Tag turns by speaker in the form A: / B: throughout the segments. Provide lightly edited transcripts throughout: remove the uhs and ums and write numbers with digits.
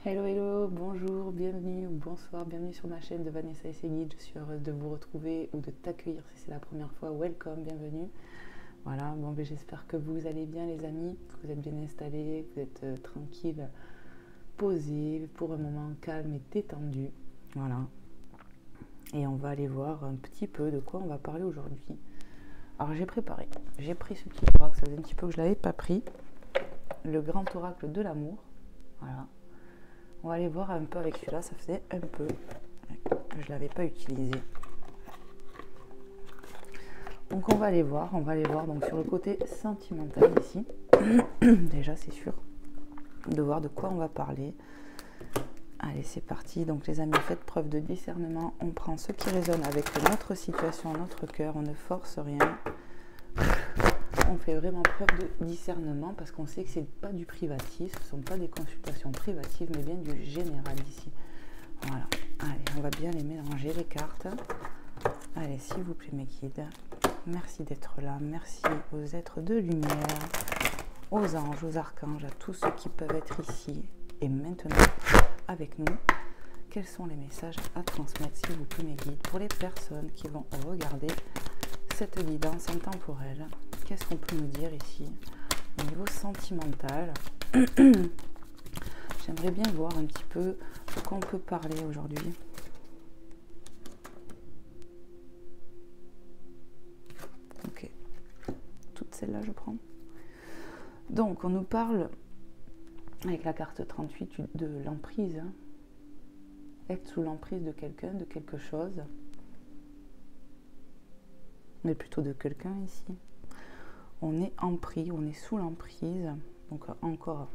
A: Hello, hello, bonjour, bienvenue ou bonsoir, bienvenue sur ma chaîne de Vanessa et ses guides. Je suis heureuse de vous retrouver ou de t'accueillir si c'est la première fois. Welcome, bienvenue. Voilà, bon, ben, j'espère que vous allez bien les amis, que vous êtes bien installés, que vous êtes tranquille, posé pour un moment calme et détendu. Voilà. Et on va aller voir un petit peu de quoi on va parler aujourd'hui. Alors j'ai préparé, j'ai pris ce petit oracle, ça faisait un petit peu que je ne l'avais pas pris. Le grand oracle de l'amour. Voilà. On va aller voir un peu avec celui-là, ça faisait un peu que je ne l'avais pas utilisé. Donc on va aller voir donc sur le côté sentimental ici. Déjà c'est sûr de voir de quoi on va parler. Allez c'est parti, donc les amis faites preuve de discernement, on prend ce qui résonne avec notre situation, notre cœur, on ne force rien. On fait vraiment preuve de discernement parce qu'on sait que ce n'est pas du privatif, ce ne sont pas des consultations privatives mais bien du général ici. Voilà, allez, on va bien les mélanger les cartes. Allez, s'il vous plaît mes guides, merci d'être là, merci aux êtres de lumière, aux anges, aux archanges, à tous ceux qui peuvent être ici et maintenant avec nous. Quels sont les messages à transmettre, s'il vous plaît mes guides, pour les personnes qui vont regarder cette guidance intemporelle? Qu'est-ce qu'on peut nous dire ici au niveau sentimental? J'aimerais bien voir un petit peu de quoi on peut parler aujourd'hui. Ok, toutes celles-là je prends. Donc on nous parle avec la carte 38 de l'emprise. Être sous l'emprise de quelqu'un, de quelque chose. Mais plutôt de quelqu'un ici. On est empris, on est sous l'emprise. Donc encore,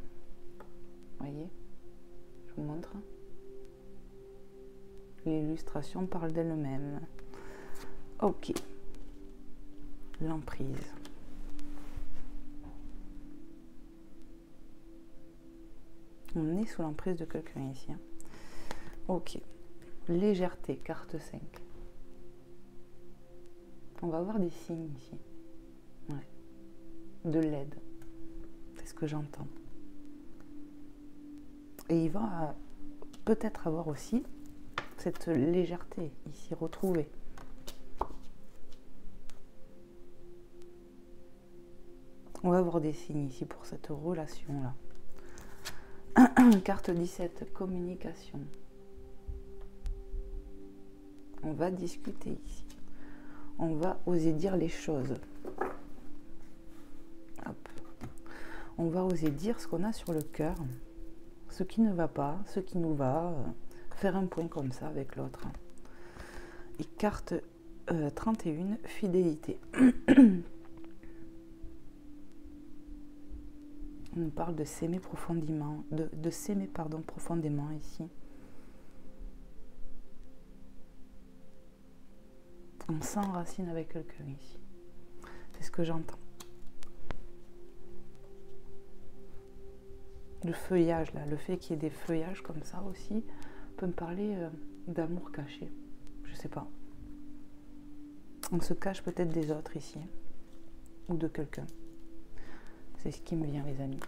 A: vous voyez, je vous montre. L'illustration parle d'elle-même. Ok. L'emprise. On est sous l'emprise de quelqu'un ici. Ok. Légèreté, carte 5. On va avoir des signes ici. Ouais. De l'aide. C'est ce que j'entends. Et il va peut-être avoir aussi cette légèreté ici retrouvée. On va avoir des signes ici pour cette relation-là. Carte 17, communication. On va discuter ici. On va oser dire les choses. Hop. On va oser dire ce qu'on a sur le cœur, ce qui ne va pas, ce qui nous va, faire un point comme ça avec l'autre. Et carte 31, fidélité. On nous parle de s'aimer profondément, de s'aimer profondément ici. On s'enracine avec quelqu'un ici. C'est ce que j'entends. Le feuillage là, le fait qu'il y ait des feuillages comme ça aussi, peut me parler d'amour caché. Je sais pas. On se cache peut-être des autres ici. Ou de quelqu'un. C'est ce qui me vient les amis.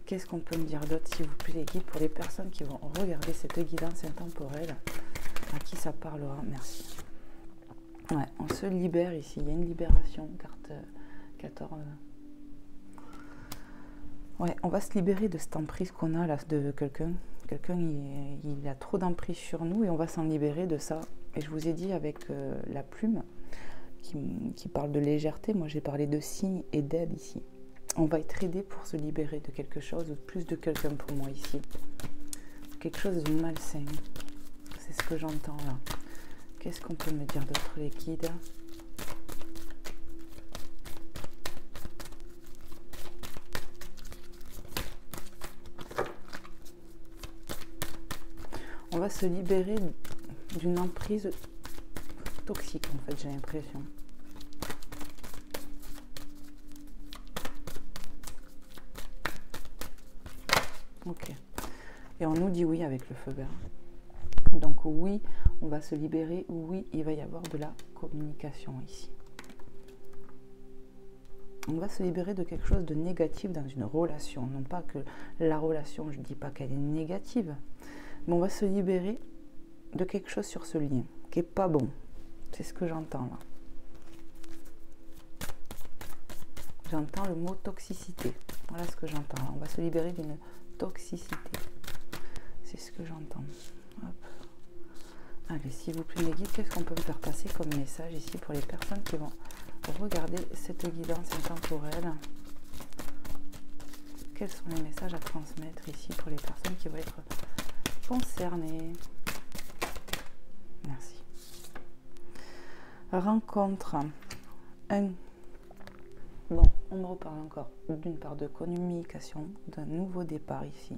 A: Qu'est-ce qu'on peut me dire d'autre s'il vous plaît les guides pour les personnes qui vont regarder cette guidance intemporelle? À qui ça parlera? Merci. Ouais, on se libère ici. Il y a une libération, carte 14. Ouais, on va se libérer de cette emprise qu'on a là de quelqu'un. Quelqu'un, il a trop d'emprise sur nous et on va s'en libérer de ça. Et je vous ai dit avec la plume qui parle de légèreté, moi j'ai parlé de signes et d'aide ici. On va être aidé pour se libérer de quelque chose ou plus de quelqu'un pour moi ici. Quelque chose de malsain. C'est ce que j'entends là. Qu'est-ce qu'on peut me dire d'autre les guides? On va se libérer d'une emprise toxique en fait, j'ai l'impression. Ok. Et on nous dit oui avec le feu vert. Donc oui, on va se libérer. Oui, il va y avoir de la communication ici. On va se libérer de quelque chose de négatif dans une relation. Non pas que la relation, je ne dis pas qu'elle est négative, mais on va se libérer de quelque chose sur ce lien qui n'est pas bon. C'est ce que j'entends là. J'entends le mot toxicité. Voilà ce que j'entends. On va se libérer d'une toxicité. C'est ce que j'entends. Hop. Allez, s'il vous plaît, les guides, qu'est-ce qu'on peut me faire passer comme message ici pour les personnes qui vont regarder cette guidance intemporelle? Quels sont les messages à transmettre ici pour les personnes qui vont être concernées? Merci. Rencontre. Bon, on me reparle encore d'une part de communication, d'un nouveau départ ici.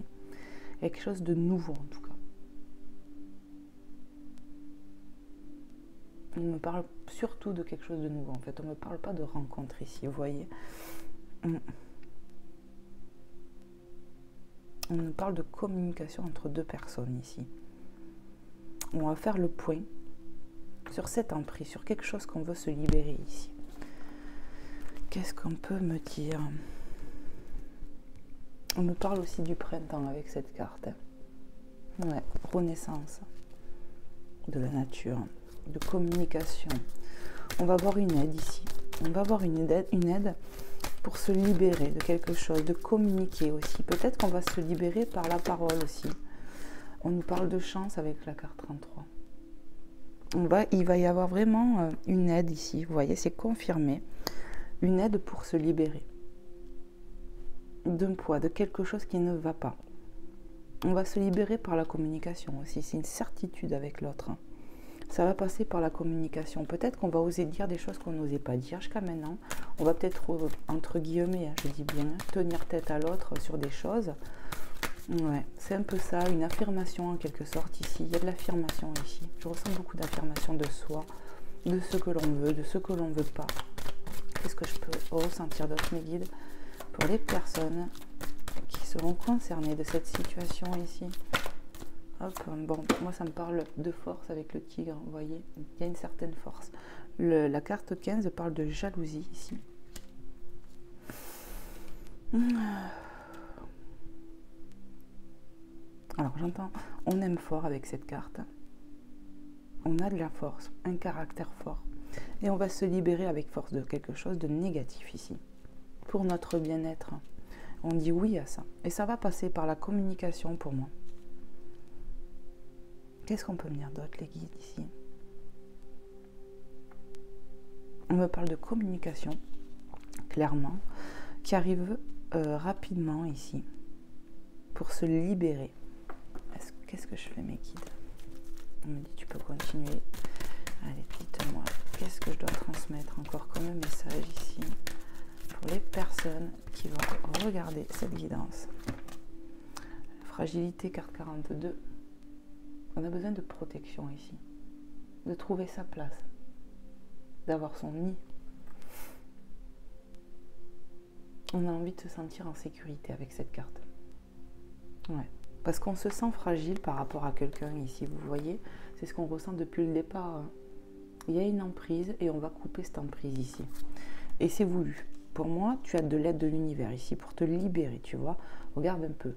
A: Quelque chose de nouveau en tout cas. On me parle surtout de quelque chose de nouveau en fait. On ne me parle pas de rencontre ici, vous voyez. On me parle de communication entre deux personnes ici. On va faire le point sur cette emprise, sur quelque chose qu'on veut se libérer ici. Qu'est-ce qu'on peut me dire? On me parle aussi du printemps avec cette carte. Ouais, renaissance de la nature, de communication. On va avoir une aide ici. On va avoir une aide pour se libérer de quelque chose, de communiquer aussi. Peut-être qu'on va se libérer par la parole aussi. On nous parle de chance avec la carte 33. Il va y avoir vraiment une aide ici. Vous voyez, c'est confirmé. Une aide pour se libérer d'un poids, de quelque chose qui ne va pas. On va se libérer par la communication aussi. C'est une certitude avec l'autre. Ça va passer par la communication. Peut-être qu'on va oser dire des choses qu'on n'osait pas dire jusqu'à maintenant. On va peut-être, entre guillemets, je dis bien, tenir tête à l'autre sur des choses. Ouais, c'est un peu ça, une affirmation en quelque sorte ici. Il y a de l'affirmation ici. Je ressens beaucoup d'affirmation de soi, de ce que l'on veut, de ce que l'on ne veut pas. Qu'est-ce que je peux ressentir d'autre, mes guides, pour les personnes qui seront concernées de cette situation ici? Hop, bon, moi ça me parle de force avec le tigre, vous voyez, il y a une certaine force. La carte 15 parle de jalousie ici. Alors j'entends, on aime fort avec cette carte. On a de la force, un caractère fort. Et on va se libérer avec force de quelque chose de négatif ici. Pour notre bien-être, on dit oui à ça. Et ça va passer par la communication pour moi. Qu'est-ce qu'on peut me dire d'autre, les guides, ici? On me parle de communication, clairement, qui arrive rapidement ici, pour se libérer. Qu'est-ce que je fais, mes guides? On me dit, tu peux continuer. Allez, dites-moi, qu'est-ce que je dois transmettre encore comme message ici pour les personnes qui vont regarder cette guidance? Fragilité, carte 42. On a besoin de protection ici, de trouver sa place, d'avoir son nid. On a envie de se sentir en sécurité avec cette carte. Ouais. Parce qu'on se sent fragile par rapport à quelqu'un ici, vous voyez. C'est ce qu'on ressent depuis le départ. Il y a une emprise et on va couper cette emprise ici. Et c'est voulu. Pour moi, tu as de l'aide de l'univers ici pour te libérer, tu vois. Regarde un peu.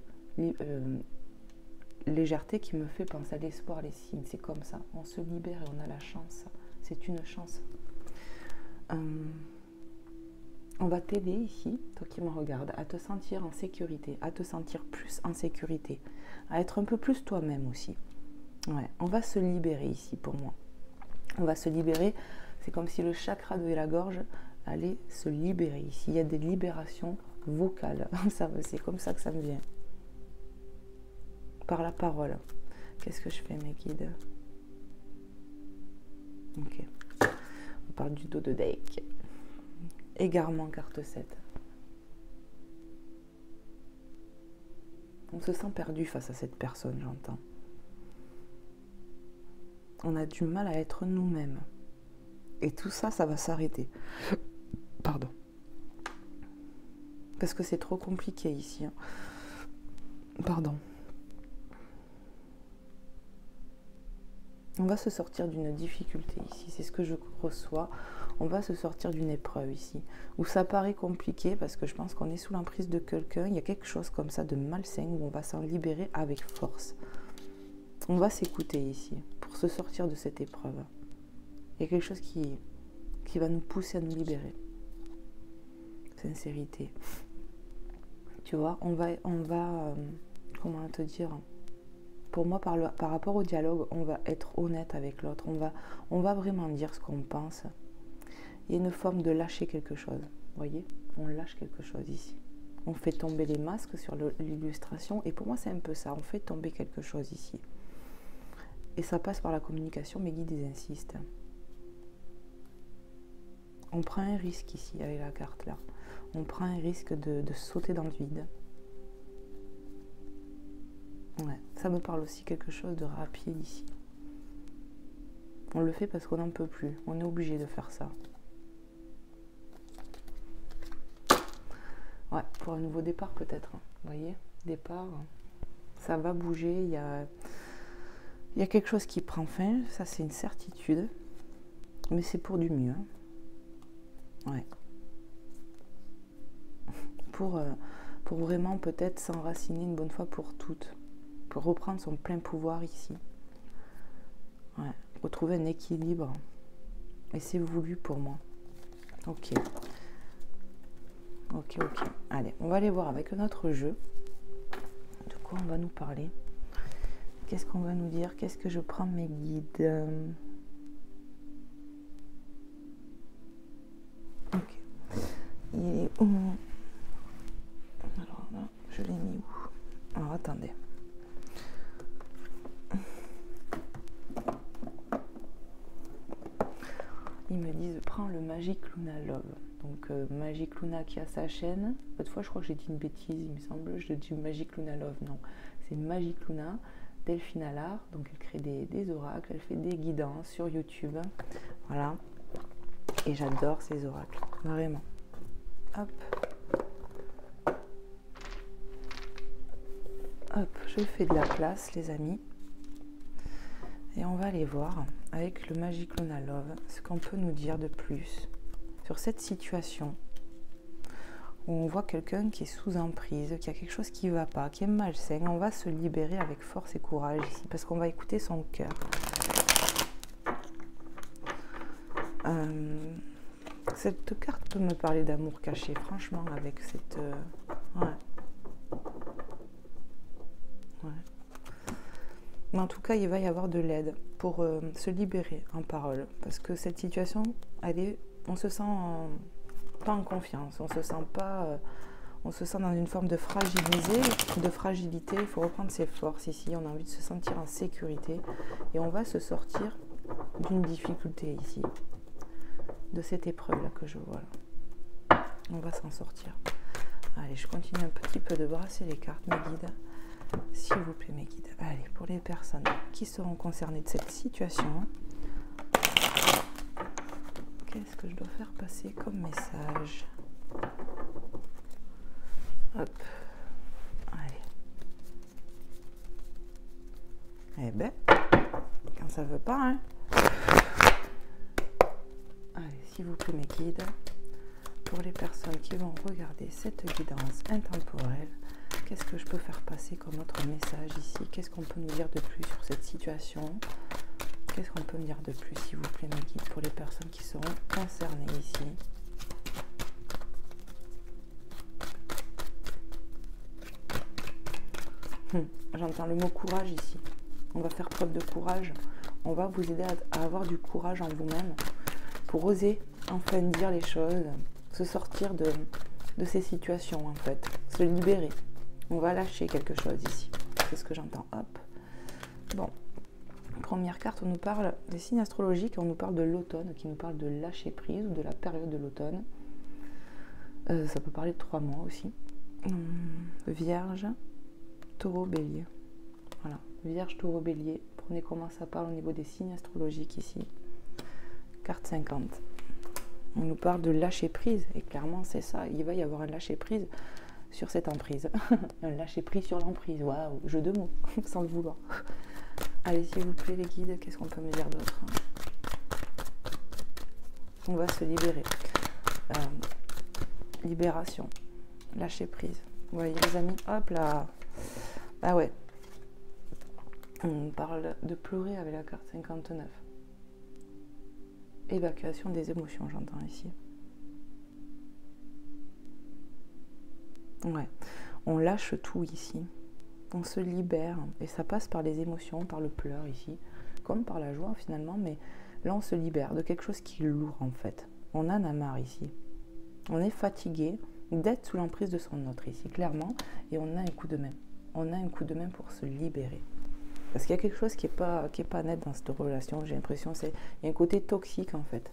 A: Légèreté qui me fait penser à l'espoir, les signes. C'est comme ça. On se libère et on a la chance. C'est une chance. On va t'aider ici, toi qui me regardes, à te sentir en sécurité, à te sentir plus en sécurité, à être un peu plus toi-même aussi. Ouais, on va se libérer ici pour moi. On va se libérer, c'est comme si le chakra de la gorge allait se libérer ici. Il y a des libérations vocales, c'est comme ça que ça me vient. Par la parole. Qu'est-ce que je fais, mes guides? Ok. On parle du dos de deck. Égarement, carte 7. On se sent perdu face à cette personne, j'entends. On a du mal à être nous-mêmes. Et tout ça, ça va s'arrêter. Pardon. Parce que c'est trop compliqué ici. Pardon. On va se sortir d'une difficulté ici, c'est ce que je reçois. On va se sortir d'une épreuve ici, où ça paraît compliqué parce que je pense qu'on est sous l'emprise de quelqu'un. Il y a quelque chose comme ça de malsain où on va s'en libérer avec force. On va s'écouter ici pour se sortir de cette épreuve. Il y a quelque chose qui va nous pousser à nous libérer. Sincérité. Tu vois, on va comment te dire, pour moi, par rapport au dialogue, on va être honnête avec l'autre. On va vraiment dire ce qu'on pense. Il y a une forme de lâcher quelque chose. Vous voyez, on lâche quelque chose ici. On fait tomber les masques sur l'illustration. Et pour moi, c'est un peu ça. On fait tomber quelque chose ici. Et ça passe par la communication. Mes guides, ils insistent. On prend un risque ici, avec la carte là. On prend un risque de sauter dans le vide. Ouais, ça me parle aussi quelque chose de rapide ici. On le fait parce qu'on n'en peut plus. On est obligé de faire ça. Ouais, pour un nouveau départ peut-être. Vous voyez, départ, ça va bouger. Il y a quelque chose qui prend fin. Ça, c'est une certitude. Mais c'est pour du mieux. Ouais. Pour vraiment peut-être s'enraciner une bonne fois pour toutes. Pour reprendre son plein pouvoir ici. Ouais. Retrouver un équilibre. Et c'est voulu pour moi. Ok. Ok. Allez, on va aller voir avec notre jeu. De quoi on va nous parler? Qu'est-ce qu'on va nous dire? Qu'est-ce que je prends mes guides? Ok. Il est où? Alors là, je l'ai mis où? Alors attendez. Ils me disent prends le Magic Luna Love. Donc Magic Luna qui a sa chaîne. L'autre fois je crois que j'ai dit une bêtise, il me semble. Je dis Magic Luna Love. Non, c'est Magic Luna Delphine Allard. Donc elle crée des oracles, elle fait des guidances sur YouTube. Voilà. Et j'adore ces oracles. Vraiment. Hop. Hop, je fais de la place les amis. Et on va aller voir avec le Magic Luna Love ce qu'on peut nous dire de plus sur cette situation où on voit quelqu'un qui est sous emprise, qui a quelque chose qui ne va pas, qui est malsain. On va se libérer avec force et courage ici parce qu'on va écouter son cœur. Cette carte peut me parler d'amour caché, franchement, avec cette... ouais. Mais en tout cas, il va y avoir de l'aide pour se libérer en parole. Parce que cette situation, on se sent pas en confiance. On se sent dans une forme de fragilité. Il faut reprendre ses forces ici. On a envie de se sentir en sécurité. Et on va se sortir d'une difficulté ici. De cette épreuve-là que je vois là. On va s'en sortir. Allez, je continue un petit peu de brasser les cartes, mes guides. S'il vous plaît, mes guides. Allez, pour les personnes qui seront concernées de cette situation, qu'est-ce que je dois faire passer comme message? Hop. Allez. Eh ben, quand ça veut pas, hein. Allez, s'il vous plaît, mes guides, pour les personnes qui vont regarder cette guidance intemporelle, qu'est-ce que je peux faire passer comme autre message ici? Qu'est-ce qu'on peut nous dire de plus sur cette situation? Qu'est-ce qu'on peut me dire de plus, s'il vous plaît, mes guides, pour les personnes qui seront concernées ici? J'entends le mot courage ici. On va faire preuve de courage. On va vous aider à avoir du courage en vous-même pour oser enfin dire les choses, se sortir de ces situations en fait, se libérer. On va lâcher quelque chose ici. C'est ce que j'entends. Hop. Bon. Première carte, on nous parle des signes astrologiques, on nous parle de l'automne, qui nous parle de lâcher prise ou de la période de l'automne. Ça peut parler de 3 mois aussi. Vierge, taureau, bélier. Voilà. Vierge, taureau, bélier. Prenez comment ça parle au niveau des signes astrologiques ici. Carte 50. On nous parle de lâcher prise. Et clairement, c'est ça. Il va y avoir un lâcher prise sur cette emprise. Un lâcher prise sur l'emprise. Waouh, jeu de mots, sans le vouloir. Allez, s'il vous plaît, les guides, qu'est-ce qu'on peut me dire d'autre? On va se libérer. Libération. Lâcher prise. Vous voyez, les amis? Hop là. Ah ouais. On parle de pleurer avec la carte 59. Évacuation des émotions, j'entends ici. Ouais. On lâche tout ici. On se libère. Et ça passe par les émotions, par le pleur ici. Comme par la joie finalement. Mais là, on se libère de quelque chose qui est lourd en fait. On en a marre ici. On est fatigué d'être sous l'emprise de son autre ici, clairement. Et on a un coup de main. On a un coup de main pour se libérer. Parce qu'il y a quelque chose qui est pas net dans cette relation. J'ai l'impression il y a un côté toxique en fait.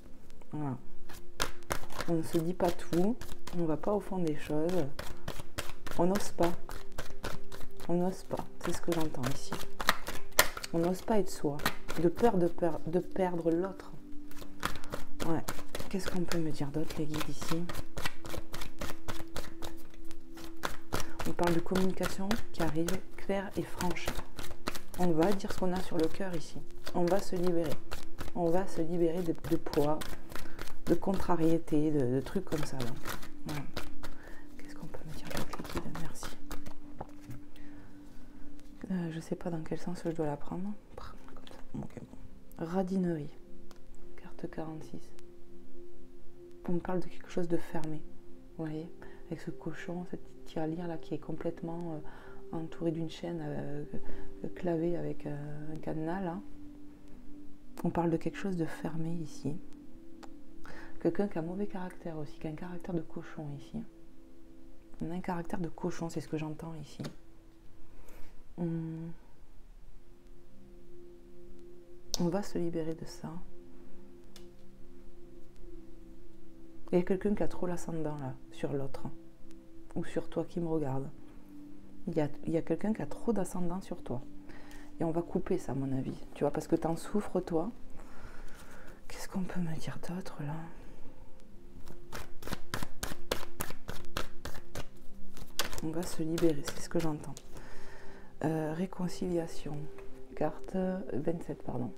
A: Voilà. On ne se dit pas tout. On ne va pas au fond des choses. On n'ose pas. On n'ose pas. C'est ce que j'entends ici. On n'ose pas être soi. De peur de perdre l'autre. Ouais. Qu'est-ce qu'on peut me dire d'autre, les guides, ici? On parle de communication qui arrive claire et franche. On va dire ce qu'on a sur le cœur ici. On va se libérer. On va se libérer de poids, de contrariété, de trucs comme ça. Là. Voilà. Qu'est-ce qu'on peut me dire d'autre, les guides? Merci. Je ne sais pas dans quel sens je dois la prendre. Comme ça. Okay, bon. Radinerie. Carte 46. On parle de quelque chose de fermé. Vous voyez? Avec ce cochon, cette petite tirelire là qui est complètement entourée d'une chaîne clavée avec un cadenas là. On parle de quelque chose de fermé ici. Quelqu'un qui a un mauvais caractère aussi, qui a un caractère de cochon ici. On a un caractère de cochon, c'est ce que j'entends ici. On va se libérer de ça. Il y a quelqu'un qui a trop l'ascendant là, sur l'autre. Ou sur toi qui me regarde. Il y a quelqu'un qui a trop d'ascendant sur toi. Et on va couper ça, à mon avis. Tu vois, parce que tu en souffres, toi. Qu'est-ce qu'on peut me dire d'autre, là? On va se libérer, c'est ce que j'entends. Réconciliation. Carte 27, pardon.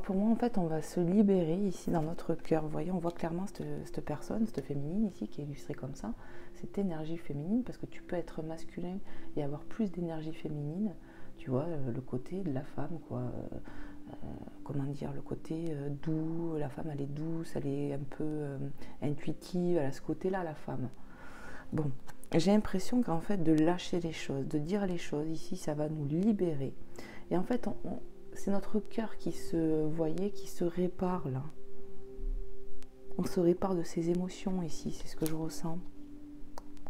A: Pour moi, en fait, on va se libérer ici dans notre cœur. Vous voyez, on voit clairement cette personne, cette féminine ici, qui est illustrée comme ça. Cette énergie féminine, parce que tu peux être masculin et avoir plus d'énergie féminine. Tu vois, le côté de la femme, quoi. Comment dire, le côté doux. La femme, elle est douce, elle est un peu intuitive. Elle a ce côté-là, la femme. Bon, j'ai l'impression qu'en fait, de lâcher les choses, de dire les choses, ici, ça va nous libérer. Et en fait, c'est notre cœur qui se répare là. On se répare de ses émotions ici, c'est ce que je ressens.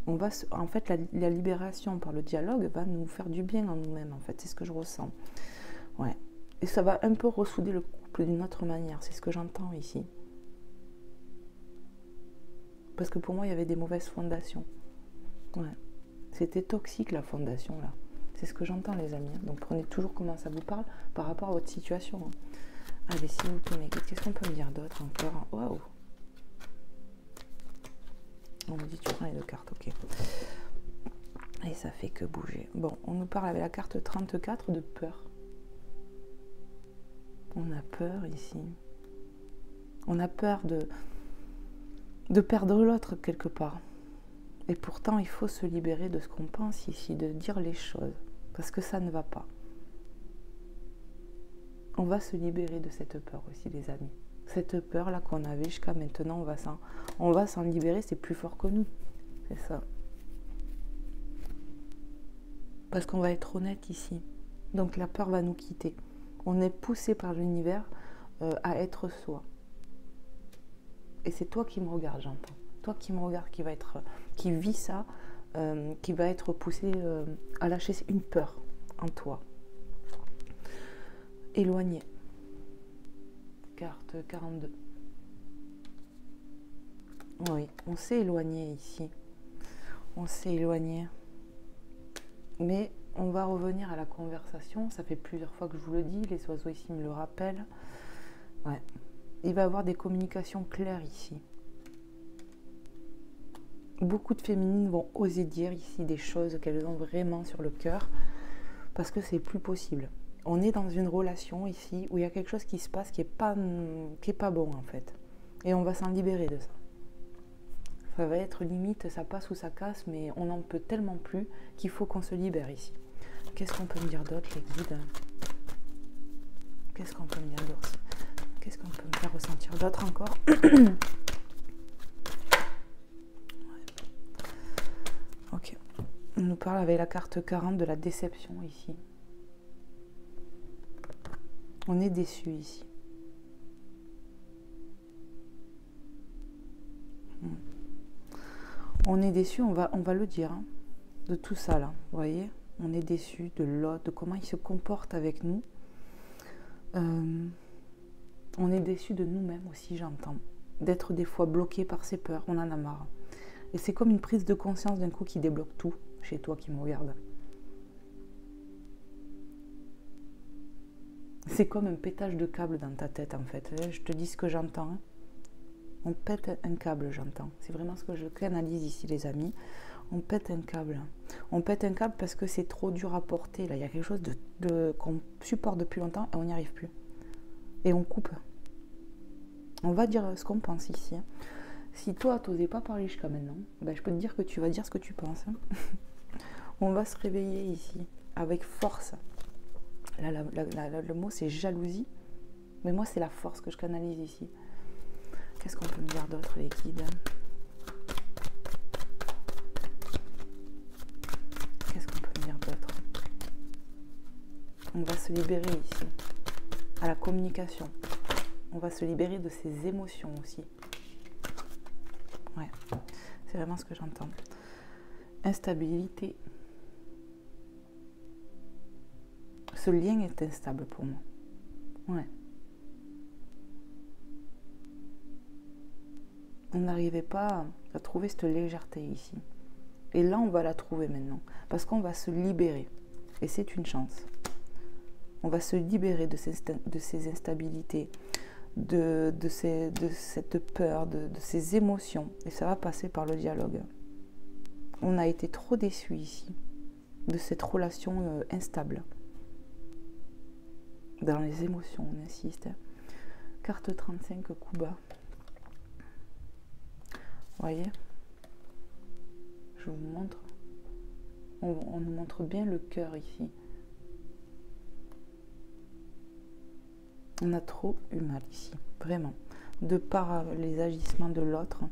A: En fait, la libération par le dialogue va nous faire du bien en nous-mêmes, en fait, c'est ce que je ressens. Ouais. Et ça va un peu ressouder le couple d'une autre manière, c'est ce que j'entends ici. Parce que pour moi, il y avait des mauvaises fondations. Ouais. C'était toxique la fondation là. C'est ce que j'entends, les amis. Donc prenez toujours comment ça vous parle par rapport à votre situation. Allez, s'il vous plaît, mes guides, qu'est-ce qu'on peut me dire d'autre encore? Waouh! On me dit tu prends les 2 cartes, ok. Et ça fait que bouger. Bon, on nous parle avec la carte 34 de peur. On a peur ici. On a peur de perdre l'autre quelque part. Et pourtant, il faut se libérer de ce qu'on pense ici, de dire les choses. Parce que ça ne va pas. On va se libérer de cette peur aussi, les amis. Cette peur-là qu'on avait jusqu'à maintenant, on va s'en libérer, c'est plus fort que nous. C'est ça. Parce qu'on va être honnête ici. Donc la peur va nous quitter. On est poussé par l'univers à être soi. Et c'est toi qui me regardes, j'entends. Toi qui me regarde, qui vit ça, qui va être poussé à lâcher une peur en toi. Éloigné. Carte 42. Oui, on s'est éloigné ici. On s'est éloigné. Mais on va revenir à la conversation. Ça fait plusieurs fois que je vous le dis. Les oiseaux ici me le rappellent. Ouais. Il va y avoir des communications claires ici. Beaucoup de féminines vont oser dire ici des choses qu'elles ont vraiment sur le cœur parce que c'est plus possible. On est dans une relation ici où il y a quelque chose qui se passe qui est pas bon en fait. Et on va s'en libérer de ça. Ça va être limite, ça passe ou ça casse, mais on n'en peut tellement plus qu'il faut qu'on se libère ici. Qu'est-ce qu'on peut me dire d'autre, les guides? Qu'est-ce qu'on peut me dire d'autre? Qu'est-ce qu'on peut me faire ressentir d'autre encore? Ok. On nous parle avec la carte 40 de la déception ici. On est déçu ici. On est déçu, on va le dire, hein, de tout ça là, vous voyez? On est déçu de l'autre, de comment il se comporte avec nous. On est déçu de nous-mêmes aussi, j'entends. D'être des fois bloqué par ses peurs, on en a marre. Et c'est comme une prise de conscience d'un coup qui débloque tout, chez toi qui me regarde. C'est comme un pétage de câble dans ta tête en fait. Je te dis ce que j'entends. Hein. On pète un câble, j'entends. C'est vraiment ce que je canalise ici, les amis. On pète un câble. On pète un câble parce que c'est trop dur à porter. Là, il y a quelque chose qu'on supporte depuis longtemps et on n'y arrive plus. Et on coupe. On va dire ce qu'on pense ici. Hein. Si toi, tu n'osais pas parler jusqu'à maintenant, ben, je peux te dire que tu vas dire ce que tu penses. Hein. On va se réveiller ici, avec force. Là, le mot, c'est jalousie. Mais moi, c'est la force que je canalise ici. Qu'est-ce qu'on peut me dire d'autre, les guides? Qu'est-ce qu'on peut me dire d'autre? On va se libérer ici, à la communication. On va se libérer de ses émotions aussi. Ouais, c'est vraiment ce que j'entends. Instabilité. Ce lien est instable pour moi. Ouais. On n'arrivait pas à trouver cette légèreté ici. Et là, on va la trouver maintenant. Parce qu'on va se libérer. Et c'est une chance. On va se libérer de ces instabilités, de cette peur, de ces émotions. Et ça va passer par le dialogue. On a été trop déçus ici de cette relation instable. Dans les émotions, on insiste. Carte 35, coup bas. Vous voyez? Je vous montre. On nous montre bien le cœur ici. On a trop eu mal ici, vraiment. De par les agissements de l'autre.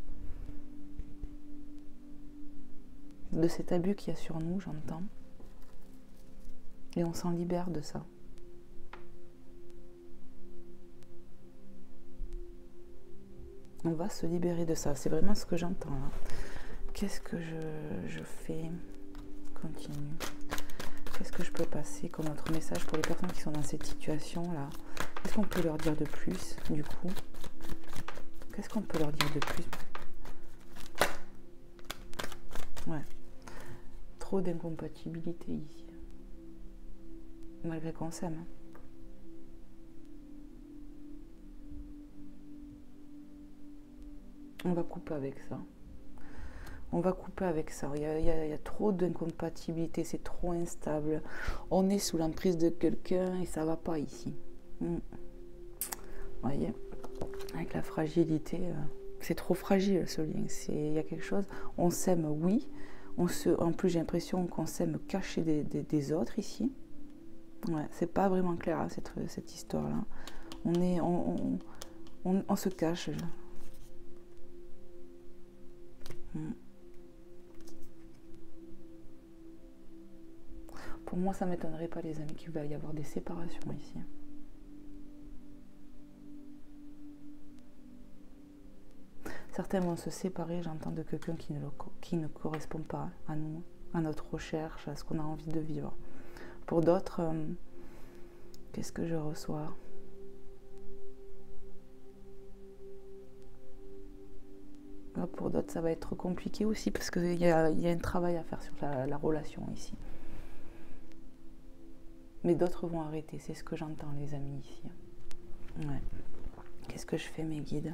A: De cet abus qu'il y a sur nous, j'entends. Et on s'en libère de ça. On va se libérer de ça. C'est vraiment ce que j'entends là. Qu'est-ce que je fais? Continue. Qu'est-ce que je peux passer comme autre message pour les personnes qui sont dans cette situation-là? Qu'est-ce qu'on peut leur dire de plus, du coup? Qu'est-ce qu'on peut leur dire de plus? Ouais. Trop d'incompatibilité ici. Malgré qu'on s'aime. On va couper avec ça. On va couper avec ça. Il y a trop d'incompatibilité, c'est trop instable. On est sous l'emprise de quelqu'un et ça va pas ici. Vous voyez, avec la fragilité, c'est trop fragile ce lien. Il y a quelque chose. On s'aime, oui. En plus, j'ai l'impression qu'on s'aime caché des autres ici. Ouais, c'est pas vraiment clair hein, cette histoire-là. On se cache. Pour moi, ça ne m'étonnerait pas, les amis, qu'il va y avoir des séparations ici. Certains vont se séparer, j'entends, de quelqu'un qui ne correspond pas à nous, à notre recherche, à ce qu'on a envie de vivre. Pour d'autres, qu'est-ce que je reçois? Pour d'autres, ça va être compliqué aussi parce qu'il y a un travail à faire sur la relation ici. Mais d'autres vont arrêter, c'est ce que j'entends, les amis, ici. Ouais. Qu'est-ce que je fais, mes guides?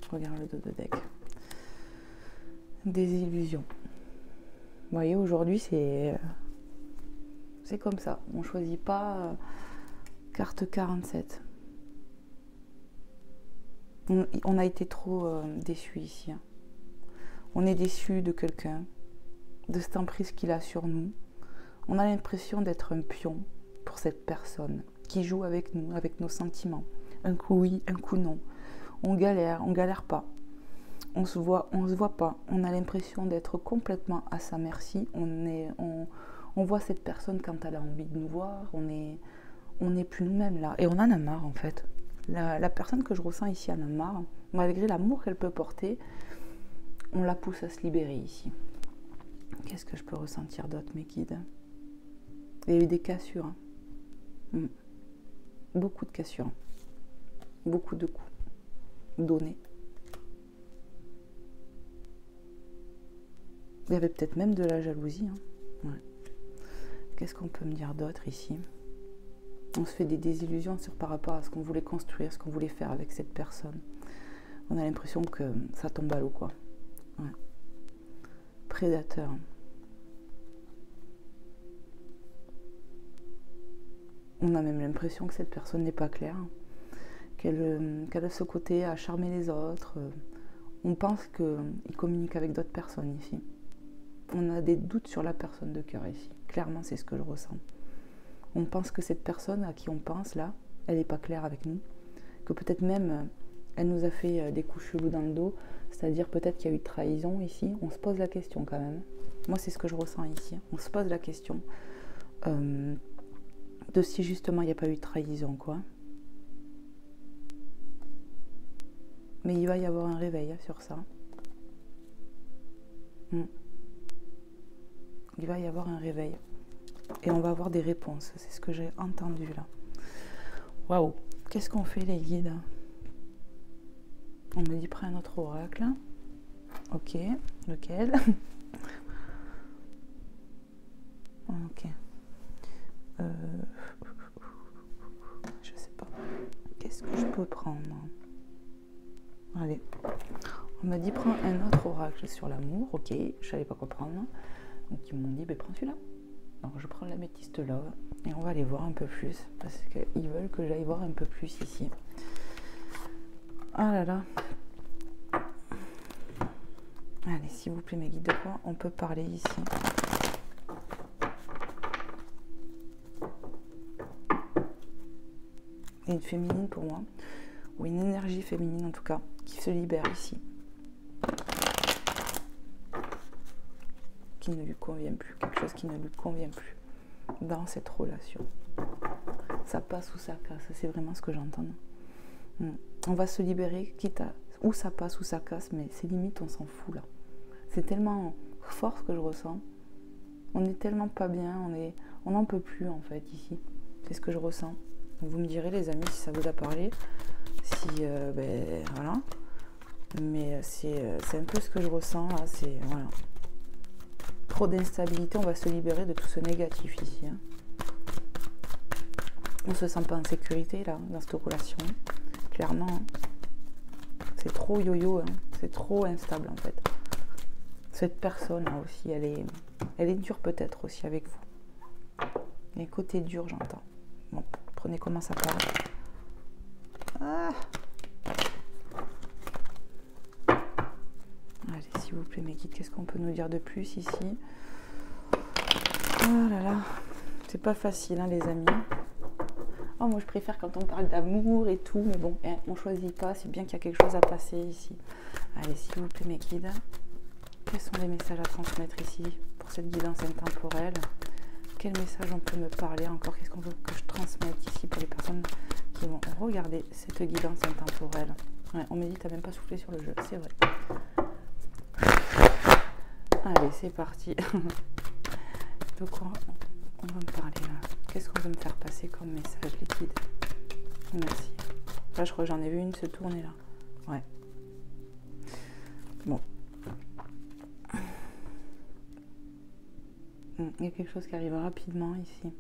A: Je regarde le dos de deck. Des illusions. Vous voyez, aujourd'hui, c'est comme ça. On ne choisit pas carte 47. On a été trop déçus ici. Hein. On est déçus de quelqu'un, de cette emprise qu'il a sur nous. On a l'impression d'être un pion pour cette personne qui joue avec nous, avec nos sentiments. Un coup oui, un coup non. On galère pas. On se voit pas. On a l'impression d'être complètement à sa merci. On voit cette personne quand elle a envie de nous voir. On n'est plus nous-mêmes là. Et on en a marre en fait. La personne que je ressens ici en a marre. Malgré l'amour qu'elle peut porter, on la pousse à se libérer ici. Qu'est-ce que je peux ressentir d'autre, mes guides? Il y a eu des cassures. Hein. Beaucoup de cassures. Beaucoup de coups donnés. Il y avait peut-être même de la jalousie. Hein. Ouais. Qu'est-ce qu'on peut me dire d'autre ici? On se fait des désillusions par rapport à ce qu'on voulait construire, ce qu'on voulait faire avec cette personne. On a l'impression que ça tombe à l'eau, quoi. Ouais. Prédateur. On a même l'impression que cette personne n'est pas claire, qu'elle a ce côté à charmer les autres. On pense qu'il communique avec d'autres personnes ici. On a des doutes sur la personne de cœur ici. Clairement, c'est ce que je ressens. On pense que cette personne à qui on pense là, elle n'est pas claire avec nous. Que peut-être même, elle nous a fait des coups chelous dans le dos. C'est-à-dire peut-être qu'il y a eu trahison ici. On se pose la question quand même. Moi, c'est ce que je ressens ici. On se pose la question de si justement il n'y a pas eu trahison, quoi. Mais il va y avoir un réveil sur ça. Il va y avoir un réveil. Et on va avoir des réponses. C'est ce que j'ai entendu là. Waouh! Qu'est-ce qu'on fait, les guides? On me dit prends un autre oracle. Ok. Lequel? Ok. Je sais pas. Qu'est-ce que je peux prendre? Allez. On m'a dit prends un autre oracle sur l'amour. Ok. Je savais pas quoi prendre. Donc ils m'ont dit prends celui-là. Alors je prends l'améthyste là et on va aller voir un peu plus parce qu'ils veulent que j'aille voir un peu plus ici. Ah là là. Allez, s'il vous plaît, mes guides, de quoi on peut parler ici? Il y a une féminine pour moi, ou une énergie féminine en tout cas, qui se libère ici. Qui ne lui convient plus, quelque chose qui ne lui convient plus dans cette relation. Ça passe ou ça casse, c'est vraiment ce que j'entends. On va se libérer, quitte à ou ça passe ou ça casse, mais c'est limite, on s'en fout là. C'est tellement fort ce que je ressens. On est tellement pas bien, on n'en peut plus en fait ici. C'est ce que je ressens. Donc, vous me direz les amis si ça vous a parlé, si voilà. Mais c'est un peu ce que je ressens là. C'est voilà. Trop d'instabilité, on va se libérer de tout ce négatif ici. Hein. On se sent pas en sécurité là dans cette relation, clairement. Hein. C'est trop yo-yo, hein. C'est trop instable en fait. Cette personne là aussi, elle est dure peut-être aussi avec vous. Les côtés durs, j'entends. Bon, prenez comment ça parle. Ah. Allez, s'il vous plaît, mes guides, qu'est-ce qu'on peut nous dire de plus ici? Oh là là, c'est pas facile, hein, les amis. Oh, moi, je préfère quand on parle d'amour et tout, mais bon, on choisit pas, c'est bien qu'il y a quelque chose à passer ici. Allez, s'il vous plaît, mes guides, quels sont les messages à transmettre ici pour cette guidance intemporelle? Quel message on peut me parler encore? Qu'est-ce qu'on veut que je transmette ici pour les personnes qui vont regarder cette guidance intemporelle? Ouais, on me dit, t'as même pas soufflé sur le jeu, c'est vrai. Allez, c'est parti. De quoi on va me parler là? Qu'est-ce qu'on veut me faire passer comme message, les guides? Merci. Là, je crois que j'en ai vu une se tourner là. Ouais. Bon. Il y a quelque chose qui arrive rapidement ici.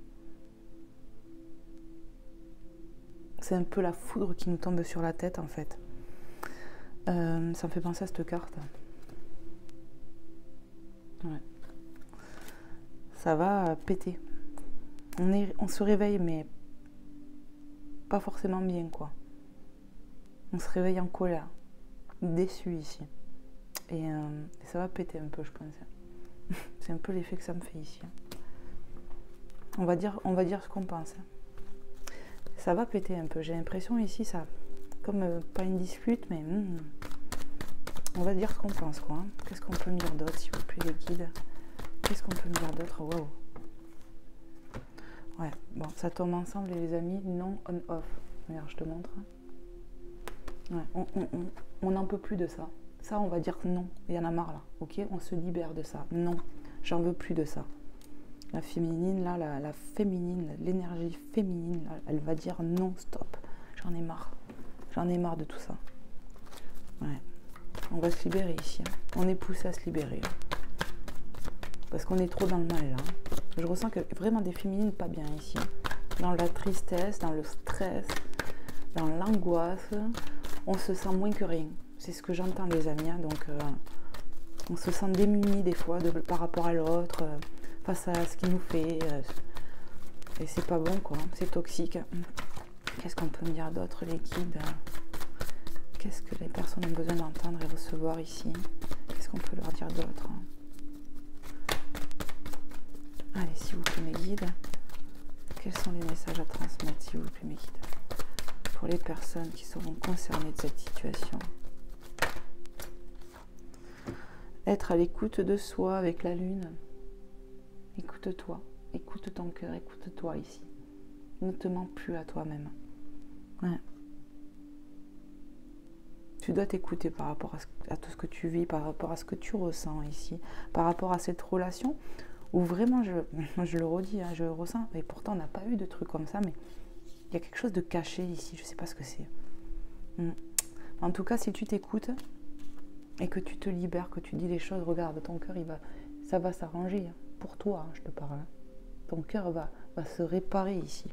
A: C'est un peu la foudre qui nous tombe sur la tête en fait. Ça me fait penser à cette carte. Ouais. Ça va péter. On se réveille, mais pas forcément bien, quoi. On se réveille en colère, déçu ici. Et ça va péter un peu, je pense. C'est un peu l'effet que ça me fait ici. On va dire ce qu'on pense. Ça va péter un peu. J'ai l'impression ici, ça, comme pas une dispute, mais on va dire ce qu'on pense, quoi. Qu'est-ce qu'on peut me dire d'autre, s'il vous plaît, les guides? Qu'est-ce qu'on peut me dire d'autre? Waouh. Ouais, bon, ça tombe ensemble, les amis, non on-off. Regarde, je te montre. Ouais, on n'en peut plus de ça. Ça, on va dire non, il y en a marre là, ok? On se libère de ça. Non, j'en veux plus de ça. La féminine, là, la féminine, l'énergie féminine, là, elle va dire non, stop. J'en ai marre. J'en ai marre de tout ça. Ouais, on va se libérer ici. Hein. On est poussé à se libérer. Parce qu'on est trop dans le mal là. Je ressens que vraiment des féminines pas bien ici. Dans la tristesse, dans le stress, dans l'angoisse. On se sent moins que rien. C'est ce que j'entends, les amis. Hein. Donc, on se sent démunis des fois par rapport à l'autre, face à ce qu'il nous fait. Et c'est pas bon, quoi. C'est toxique. Qu'est-ce qu'on peut me dire d'autre, les guides? Qu'est-ce que les personnes ont besoin d'entendre et recevoir ici? Qu'est-ce qu'on peut leur dire d'autre? Allez, s'il vous plaît, mes guides. Quels sont les messages à transmettre, s'il vous plaît, mes guides? Pour les personnes qui seront concernées de cette situation. Être à l'écoute de soi avec la lune. Écoute-toi, écoute ton cœur, écoute-toi ici. Ne te mens plus à toi-même. Ouais. Tu dois t'écouter par rapport à tout ce que tu vis, par rapport à ce que tu ressens ici, par rapport à cette relation où vraiment, je le redis, hein, je ressens, et pourtant on n'a pas eu de trucs comme ça, mais il y a quelque chose de caché ici, je ne sais pas ce que c'est. En tout cas, si tu t'écoutes et que tu te libères, que tu dis les choses, regarde, ton cœur, ça va s'arranger. Pour toi, hein, je te parle. Hein. Ton cœur va se réparer ici.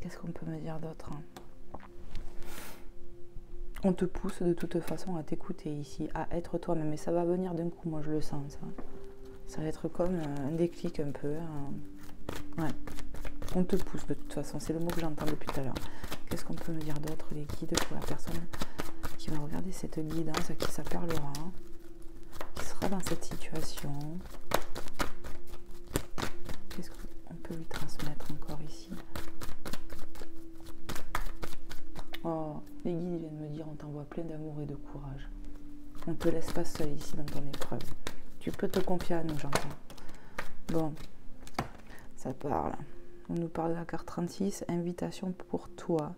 A: Qu'est-ce qu'on peut me dire d'autre? Hein? On te pousse de toute façon à t'écouter ici, à être toi-même. Mais ça va venir d'un coup, moi je le sens. Ça, ça va être comme un déclic un peu. Ouais. On te pousse de toute façon, c'est le mot que j'entends depuis tout à l'heure. Qu'est-ce qu'on peut me dire d'autre, les guides, pour la personne qui va regarder cette guidance, à qui ça parlera, qui sera dans cette situation? Qu'est-ce qu'on peut lui transmettre encore ici? Oh, les guides viennent me dire, on t'envoie plein d'amour et de courage. On ne te laisse pas seul ici dans ton épreuve. Tu peux te confier à nous, j'entends. Bon, ça parle. On nous parle de la carte 36, invitation pour toi,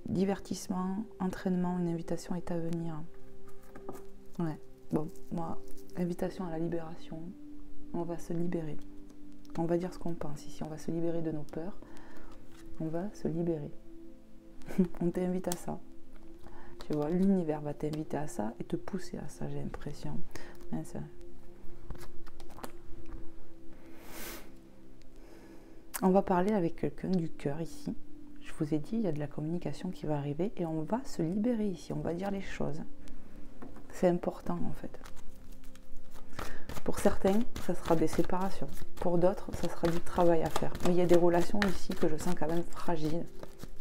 A: divertissement, entraînement, une invitation est à venir. Ouais, bon, moi, invitation à la libération, on va se libérer. On va dire ce qu'on pense ici, on va se libérer de nos peurs, on va se libérer. On t'invite à ça. Tu vois, l'univers va t'inviter à ça et te pousser à ça, j'ai l'impression. Ça. On va parler avec quelqu'un du cœur ici. Je vous ai dit, il y a de la communication qui va arriver et on va se libérer ici. On va dire les choses. C'est important en fait. Pour certains, ça sera des séparations. Pour d'autres, ça sera du travail à faire. Mais il y a des relations ici que je sens quand même fragiles.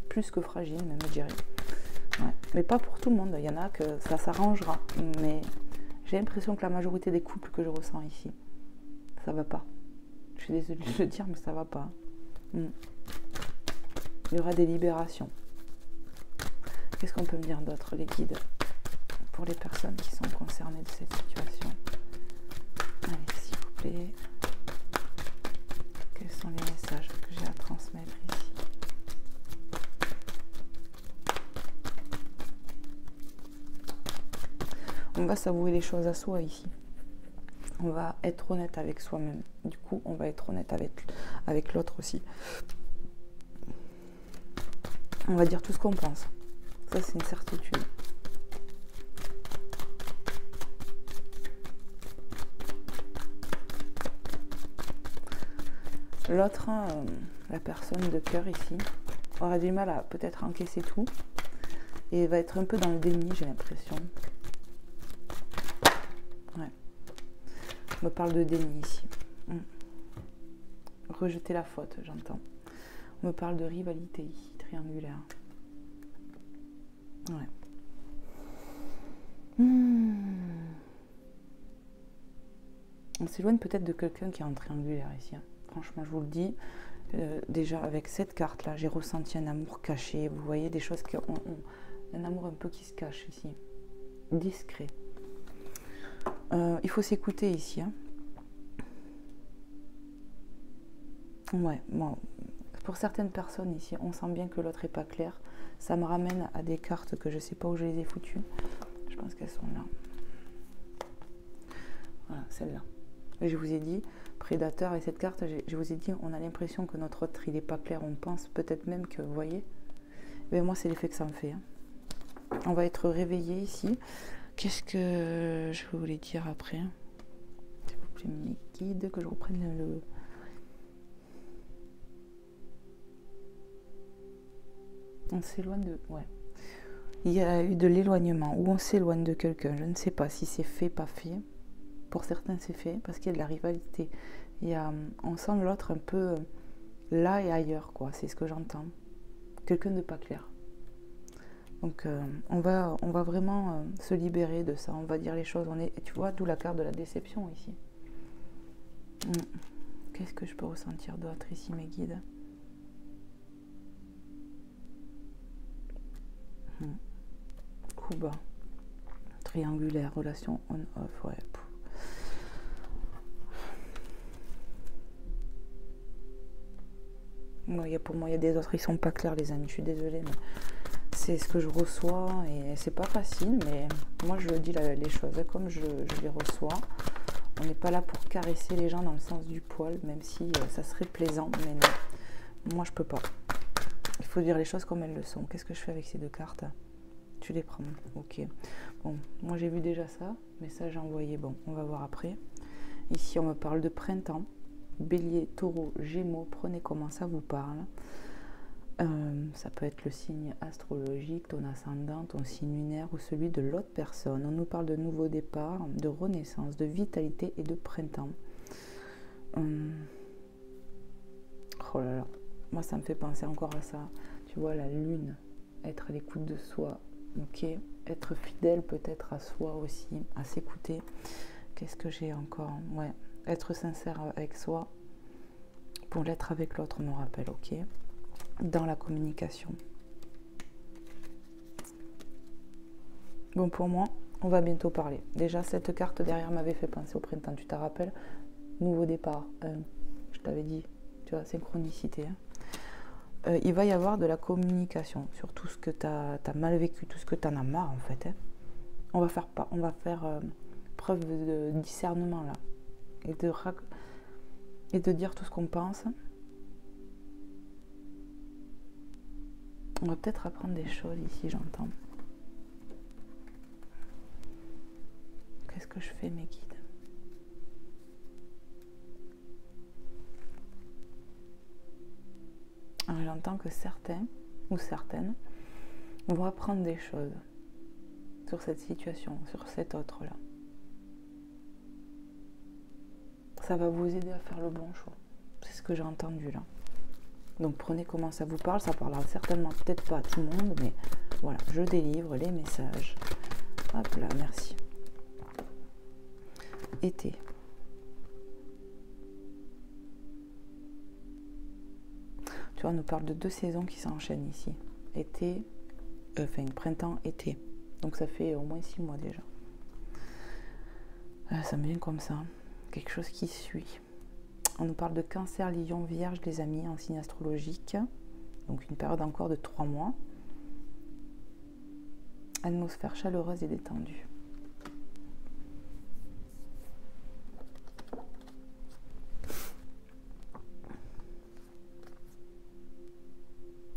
A: Plus que fragiles même, je dirais. Ouais. Mais pas pour tout le monde. Il y en a que ça s'arrangera. Mais j'ai l'impression que la majorité des couples que je ressens ici, ça va pas. Je suis désolée de le dire, mais ça va pas. Il y aura des libérations. Qu'est-ce qu'on peut me dire d'autre, les guides, pour les personnes qui sont concernées de cette situation? Allez, s'il vous plaît. Quels sont les messages que j'ai à transmettre ici? On va s'avouer les choses à soi ici. On va être honnête avec soi-même. Du coup, on va être honnête avec l'autre aussi. On va dire tout ce qu'on pense. Ça, c'est une certitude. L'autre, la personne de cœur ici, aura du mal à peut-être encaisser tout. Et va être un peu dans le déni, j'ai l'impression. Ouais. me parle de déni ici. Rejeter la faute, j'entends. On me parle de rivalité ici, triangulaire. Ouais. On s'éloigne peut-être de quelqu'un qui est en triangulaire ici. Hein. Franchement, je vous le dis. Déjà, avec cette carte-là, j'ai ressenti un amour caché. Vous voyez, des choses qui ont un amour un peu qui se cache ici. Discret. Il faut s'écouter ici. Hein. Ouais, bon. Pour certaines personnes ici, on sent bien que l'autre n'est pas clair. Ça me ramène à des cartes que je ne sais pas où je les ai foutues. Je pense qu'elles sont là. Voilà, celle-là. Et je vous ai dit, prédateur, et cette carte, je vous ai dit, on a l'impression que notre autre, il n'est pas clair. On pense peut-être même que, vous voyez, mais moi, c'est l'effet que ça me fait. Hein. On va être réveillé ici. Qu'est-ce que je voulais dire après? S'il vous plaît, mes guides, que je reprenne le... On s'éloigne de... Ouais. Il y a eu de l'éloignement, ou on s'éloigne de quelqu'un. Je ne sais pas si c'est fait, pas fait. Pour certains, c'est fait, parce qu'il y a de la rivalité. On sent l'autre un peu là et ailleurs, quoi. C'est ce que j'entends. Quelqu'un de pas clair. Donc, on va vraiment se libérer de ça. On va dire les choses. Tu vois, d'où la carte de la déception, ici. Qu'est-ce que je peux ressentir d'autre, ici, mes guides? Coup bas. Triangulaire, relation on-off, ouais. Pour moi, il y a des autres, ils sont pas clairs, les amis. Je suis désolée, mais c'est ce que je reçois et c'est pas facile, mais moi, je dis les choses comme je les reçois. On n'est pas là pour caresser les gens dans le sens du poil, même si ça serait plaisant, mais non. Moi, je peux pas. Il faut dire les choses comme elles le sont. Qu'est-ce que je fais avec ces deux cartes? Tu les prends. Ok. Bon, moi, j'ai vu déjà ça, mais ça, j'ai envoyé. Bon, on va voir après. Ici, on me parle de printemps. Bélier, taureau, gémeaux, prenez comment ça vous parle. Ça peut être le signe astrologique, ton ascendant, ton signe lunaire ou celui de l'autre personne. On nous parle de nouveau départ, de renaissance, de vitalité et de printemps. Oh là là, moi ça me fait penser encore à ça. Tu vois, la lune, être à l'écoute de soi, ok, être fidèle peut-être à soi aussi, à s'écouter. Qu'est-ce que j'ai encore? Ouais. Être sincère avec soi pour l'être avec l'autre, on nous rappelle, ok? Dans la communication. Bon, pour moi, on va bientôt parler. Déjà, cette carte derrière m'avait fait penser au printemps, tu te rappelles? Nouveau départ, je t'avais dit, tu vois, synchronicité. Hein. Il va y avoir de la communication sur tout ce que tu as mal vécu, tout ce que tu en as marre, en fait. Hein. On va faire preuve de discernement, là. Et de dire tout ce qu'on pense. On va peut-être apprendre des choses ici, j'entends. Qu'est-ce que je fais, mes guides? Alors, j'entends que certains ou certaines vont apprendre des choses sur cette situation, sur cet autre-là. Ça va vous aider à faire le bon choix. C'est ce que j'ai entendu là. Donc prenez comment ça vous parle. Ça parlera certainement peut-être pas à tout le monde, mais voilà, je délivre les messages. Hop là, merci. Été. Tu vois, on nous parle de 2 saisons qui s'enchaînent ici. Été, printemps, été. Donc ça fait au moins 6 mois déjà. Ça me vient comme ça. Quelque chose qui suit. On nous parle de Cancer, Lion, Vierge, les amis, en signe astrologique. Donc une période encore de 3 mois. Atmosphère chaleureuse et détendue.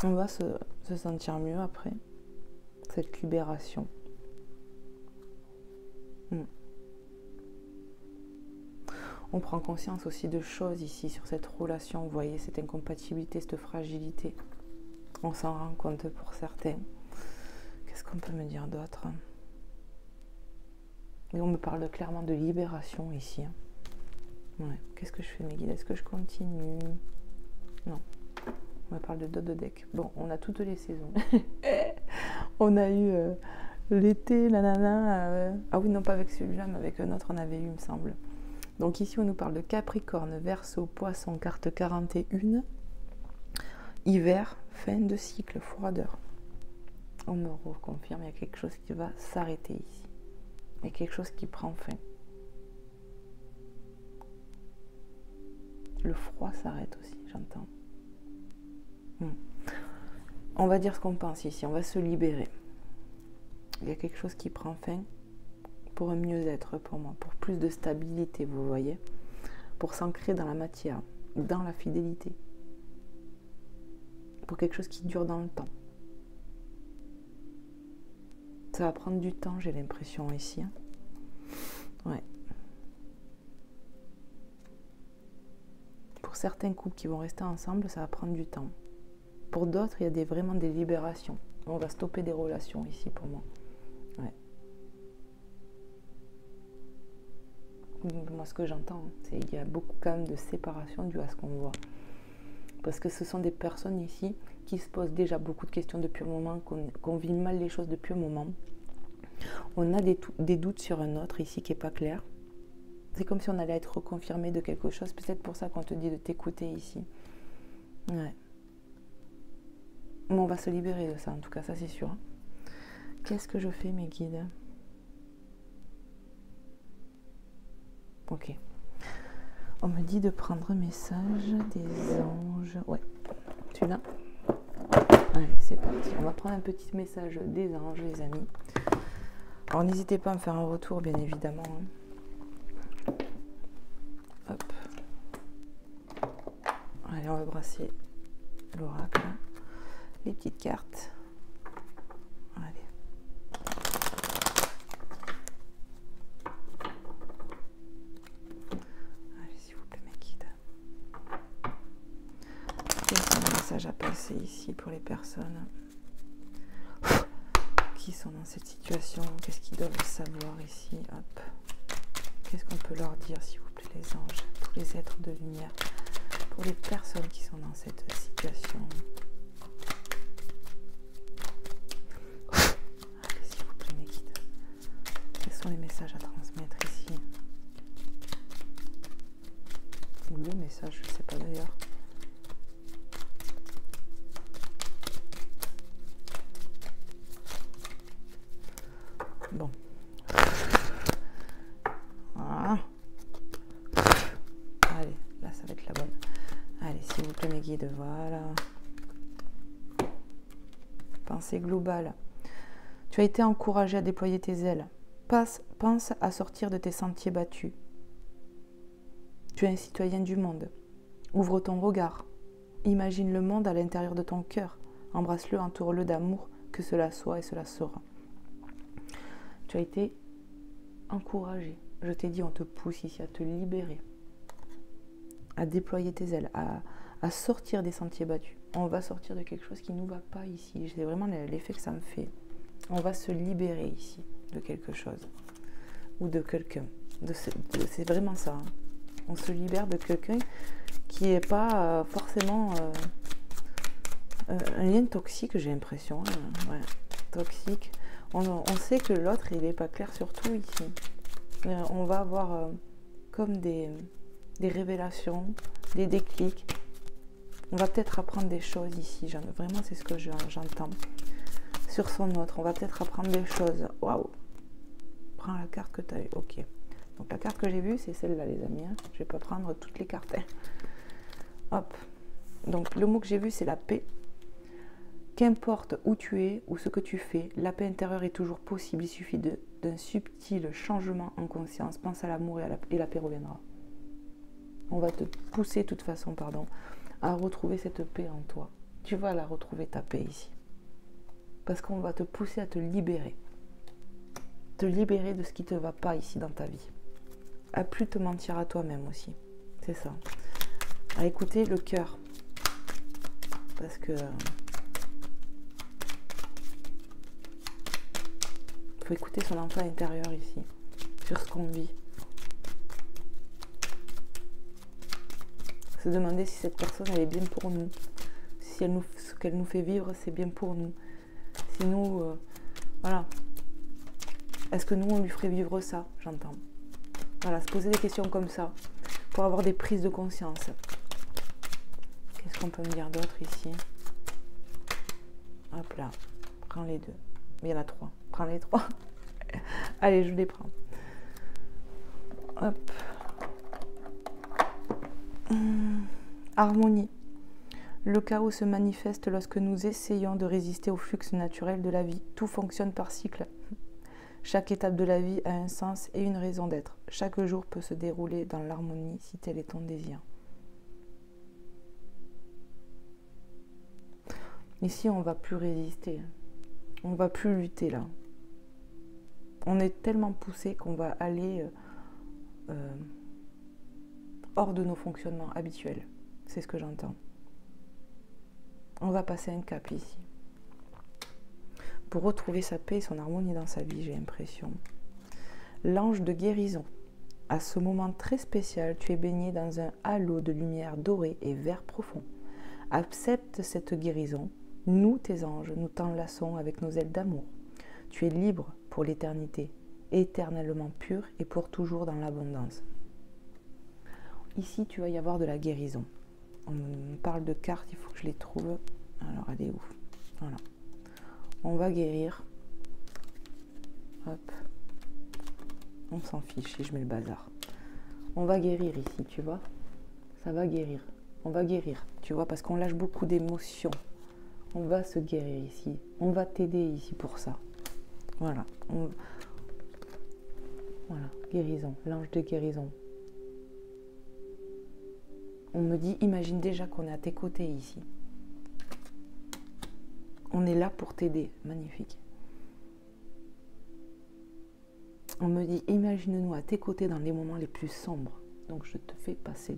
A: On va se sentir mieux après cette libération. On prend conscience aussi de choses ici sur cette relation, vous voyez, cette incompatibilité, cette fragilité. On s'en rend compte pour certains. Qu'est-ce qu'on peut me dire d'autre? Et on me parle clairement de libération ici. Ouais. Qu'est-ce que je fais, mes guides? Est-ce que je continue? Non. On va parler de dos de deck. Bon, on a toutes les saisons. On a eu l'été, nanana. Ah oui, non, pas avec celui-là, mais avec un autre, on avait eu, il me semble. Donc ici, on nous parle de Capricorne, Verseau, Poisson, carte 41. Hiver, fin de cycle, froideur. On me reconfirme, il y a quelque chose qui va s'arrêter ici. Il y a quelque chose qui prend fin. Le froid s'arrête aussi, j'entends. On va dire ce qu'on pense ici, on va se libérer. Il y a quelque chose qui prend fin pour un mieux-être pour moi, pour plus de stabilité, vous voyez, pour s'ancrer dans la matière, dans la fidélité, pour quelque chose qui dure dans le temps. Ça va prendre du temps, j'ai l'impression ici. Ouais. Pour certains couples qui vont rester ensemble, ça va prendre du temps. Pour d'autres, il y a vraiment des libérations. On va stopper des relations ici pour moi. Ouais. Moi, ce que j'entends, c'est qu'il y a beaucoup quand même de séparation dû à ce qu'on voit. Parce que ce sont des personnes ici qui se posent déjà beaucoup de questions depuis un moment, qu'on vit mal les choses depuis un moment. On a des doutes sur un autre ici qui n'est pas clair. C'est comme si on allait être reconfirmé de quelque chose. Peut-être pour ça qu'on te dit de t'écouter ici. Ouais. Mais on va se libérer de ça, en tout cas, ça c'est sûr. Qu'est-ce que je fais, mes guides? Ok. On me dit de prendre un message des anges. Ouais, celui-là. Allez, c'est parti. On va prendre un petit message des anges, les amis. Alors, n'hésitez pas à me faire un retour, bien évidemment. Hop. Allez, on va brasser l'oracle. Les petites cartes. Allez. Allez, s'il vous plaît, mes guides. Quel est le message à passer ici pour les personnes qui sont dans cette situation? Qu'est-ce qu'ils doivent savoir ici? Hop. Qu'est-ce qu'on peut leur dire, s'il vous plaît, les anges, tous les êtres de lumière, pour les personnes qui sont dans cette situation? Allez, s'il vous plaît, mes guides. Quels sont les messages à transmettre ici? Ou le message, je ne sais pas d'ailleurs. Bon. Voilà. Allez, là ça va être la bonne. Allez, s'il vous plaît, mes guides, voilà. Pensée globale. Tu as été encouragé à déployer tes ailes. Pense à sortir de tes sentiers battus. Tu es un citoyen du monde. Ouvre ton regard. Imagine le monde à l'intérieur de ton cœur. Embrasse-le, entoure-le d'amour, que cela soit et cela sera. Tu as été encouragé. Je t'ai dit, on te pousse ici à te libérer, à déployer tes ailes, à sortir des sentiers battus. On va sortir de quelque chose qui ne nous va pas ici. C'est vraiment l'effet que ça me fait. On va se libérer ici de quelque chose ou de quelqu'un. C'est vraiment ça. Hein. On se libère de quelqu'un qui n'est pas forcément un lien toxique, j'ai l'impression. Hein. Ouais, toxique. On sait que l'autre, il n'est pas clair sur tout ici. On va avoir comme des révélations, des déclics. On va peut-être apprendre des choses ici. Vraiment, c'est ce que j'entends. Sur son autre, on va peut-être apprendre des choses. Waouh! Prends la carte que tu as eue. Ok. Donc, la carte que j'ai vue, c'est celle-là, les amis. Hein. Je ne vais pas prendre toutes les cartes. Hein. Hop. Donc, le mot que j'ai vu, c'est la paix. Qu'importe où tu es ou ce que tu fais, la paix intérieure est toujours possible. Il suffit d'un subtil changement en conscience. Pense à l'amour et la paix reviendra. On va te pousser de toute façon, à retrouver cette paix en toi. Tu vas la retrouver, ta paix ici. Parce qu'on va te pousser à te libérer. Te libérer de ce qui ne te va pas ici dans ta vie. À plus te mentir à toi-même aussi. C'est ça. À écouter le cœur. Parce que... faut écouter son enfant intérieur ici, sur ce qu'on vit. Se demander si cette personne, elle est bien pour nous. Si ce qu'elle nous fait vivre, c'est bien pour nous. Si nous, voilà. Est-ce que nous, on lui ferait vivre ça, j'entends. Voilà, se poser des questions comme ça, pour avoir des prises de conscience. Qu'est-ce qu'on peut me dire d'autre ici? Hop là, prends les deux. Il y en a 3. Prends les 3. Allez, je les prends. Hop. Harmonie. Le chaos se manifeste lorsque nous essayons de résister au flux naturel de la vie. Tout fonctionne par cycle. Chaque étape de la vie a un sens et une raison d'être. Chaque jour peut se dérouler dans l'harmonie si tel est ton désir. Ici, on ne va plus résister. On ne va plus lutter là. On est tellement poussé qu'on va aller hors de nos fonctionnements habituels. C'est ce que j'entends. On va passer un cap ici. Pour retrouver sa paix et son harmonie dans sa vie, j'ai l'impression. L'ange de guérison. À ce moment très spécial, tu es baigné dans un halo de lumière dorée et vert profond. Accepte cette guérison. Nous, tes anges, nous t'enlaçons avec nos ailes d'amour. Tu es libre pour l'éternité, éternellement pur et pour toujours dans l'abondance. Ici, tu vas y avoir de la guérison. On me parle de cartes, il faut que je les trouve. Alors, elle est où? Voilà. On va guérir. Hop. On s'en fiche si je mets le bazar. On va guérir ici, tu vois. Ça va guérir. On va guérir, tu vois, parce qu'on lâche beaucoup d'émotions. On va se guérir ici. On va t'aider ici pour ça. Voilà. Voilà, guérison, l'ange de guérison. On me dit, imagine déjà qu'on est à tes côtés ici. On est là pour t'aider. Magnifique. On me dit, imagine-nous à tes côtés dans les moments les plus sombres. Donc je te fais passer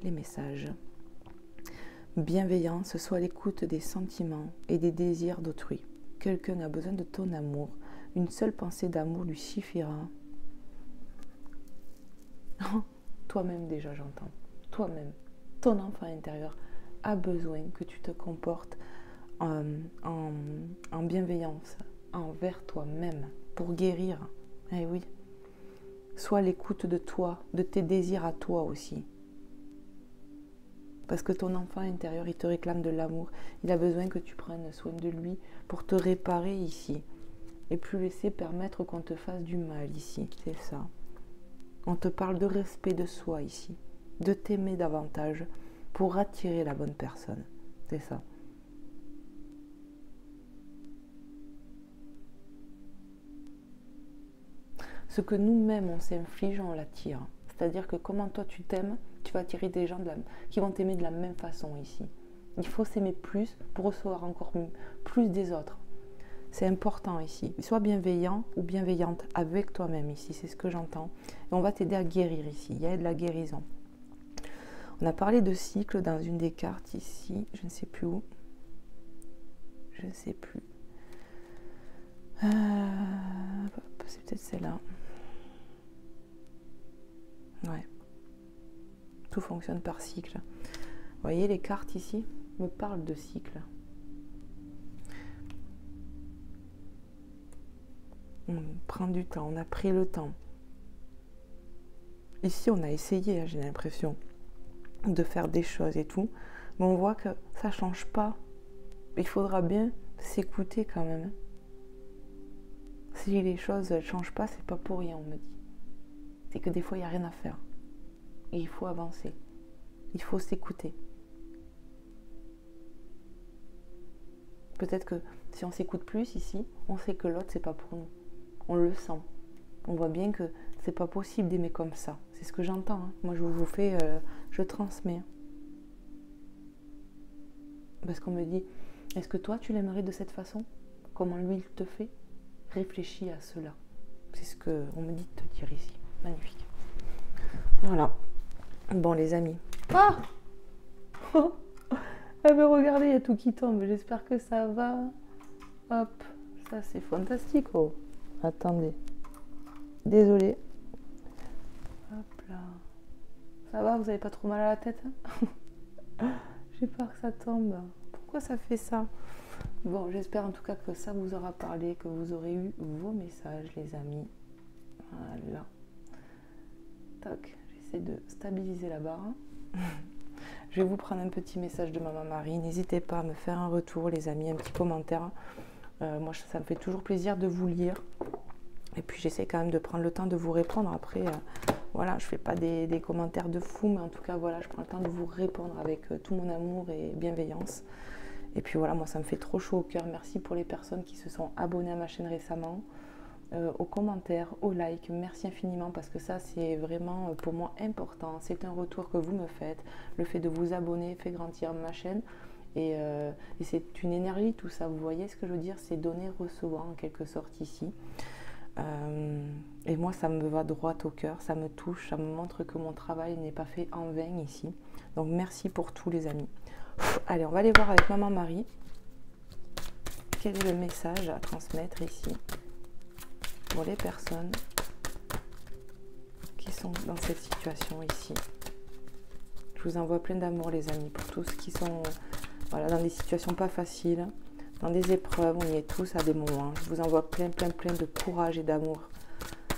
A: les messages. Bienveillance, sois à l'écoute des sentiments et des désirs d'autrui. Quelqu'un a besoin de ton amour. Une seule pensée d'amour lui suffira. Toi-même déjà, j'entends. Toi-même, ton enfant intérieur a besoin que tu te comportes en bienveillance envers toi-même pour guérir. Eh oui. Sois à l'écoute de toi, de tes désirs à toi aussi. Parce que ton enfant intérieur, il te réclame de l'amour. Il a besoin que tu prennes soin de lui pour te réparer ici. Et plus laisser permettre qu'on te fasse du mal ici. C'est ça. On te parle de respect de soi ici. De t'aimer davantage pour attirer la bonne personne. C'est ça. Ce que nous-mêmes on s'inflige, on l'attire. C'est-à-dire que comment toi tu t'aimes, tu vas attirer des gens qui vont t'aimer de la même façon ici. Il faut s'aimer plus pour recevoir encore plus des autres. C'est important ici. Sois bienveillant ou bienveillante avec toi-même ici, c'est ce que j'entends. Et on va t'aider à guérir ici. Il y a de la guérison. On a parlé de cycle dans une des cartes ici. Je ne sais plus où. Je ne sais plus. C'est peut-être celle-là. Ouais. Tout fonctionne par cycle. Vous voyez, les cartes ici me parlent de cycle. On prend du temps, on a pris le temps. Ici, on a essayé, j'ai l'impression, de faire des choses et tout, mais on voit que ça ne change pas. Il faudra bien s'écouter quand même. Si les choses ne changent pas, c'est pas pour rien, on me dit. C'est que des fois, il n'y a rien à faire. Et il faut avancer. Il faut s'écouter. Peut-être que si on s'écoute plus ici, on sait que l'autre, c'est pas pour nous. On le sent. On voit bien que c'est pas possible d'aimer comme ça. C'est ce que j'entends. Hein. Moi, je vous fais, je transmets. Parce qu'on me dit, est-ce que toi, tu l'aimerais de cette façon? Comment lui, il te fait? Réfléchis à cela. C'est ce qu'on me dit de te dire ici. Magnifique. Voilà. Bon, les amis. Ah ah mais regardez, il y a tout qui tombe. J'espère que ça va. Hop. Ça, c'est fantastique. Oh. Attendez. Désolée. Hop là. Ça va, vous n'avez pas trop mal à la tête? J'ai peur que ça tombe. Pourquoi ça fait ça? Bon, j'espère en tout cas que ça vous aura parlé, que vous aurez eu vos messages, les amis. Voilà. Tac, j'essaie de stabiliser la barre. Je vais vous prendre un petit message de Maman Marie. N'hésitez pas à me faire un retour, les amis, un petit commentaire. Moi, ça me fait toujours plaisir de vous lire. Et puis, j'essaie quand même de prendre le temps de vous répondre. Après, voilà, je ne fais pas des commentaires de fou, mais en tout cas, voilà, je prends le temps de vous répondre avec tout mon amour et bienveillance. Et puis voilà, moi, ça me fait trop chaud au cœur. Merci pour les personnes qui se sont abonnées à ma chaîne récemment. Aux commentaires, aux likes, merci infiniment parce que ça c'est vraiment pour moi important, c'est un retour que vous me faites, le fait de vous abonner fait grandir ma chaîne et c'est une énergie tout ça, vous voyez ce que je veux dire, c'est donner, recevoir en quelque sorte ici et moi ça me va droit au cœur, ça me touche, ça me montre que mon travail n'est pas fait en vain ici, donc merci pour tous les amis. Allez, on va aller voir avec Maman Marie quel est le message à transmettre ici pour les personnes qui sont dans cette situation ici. Je vous envoie plein d'amour les amis, pour tous qui sont voilà, dans des situations pas faciles, dans des épreuves, on y est tous à des moments. Je vous envoie plein de courage et d'amour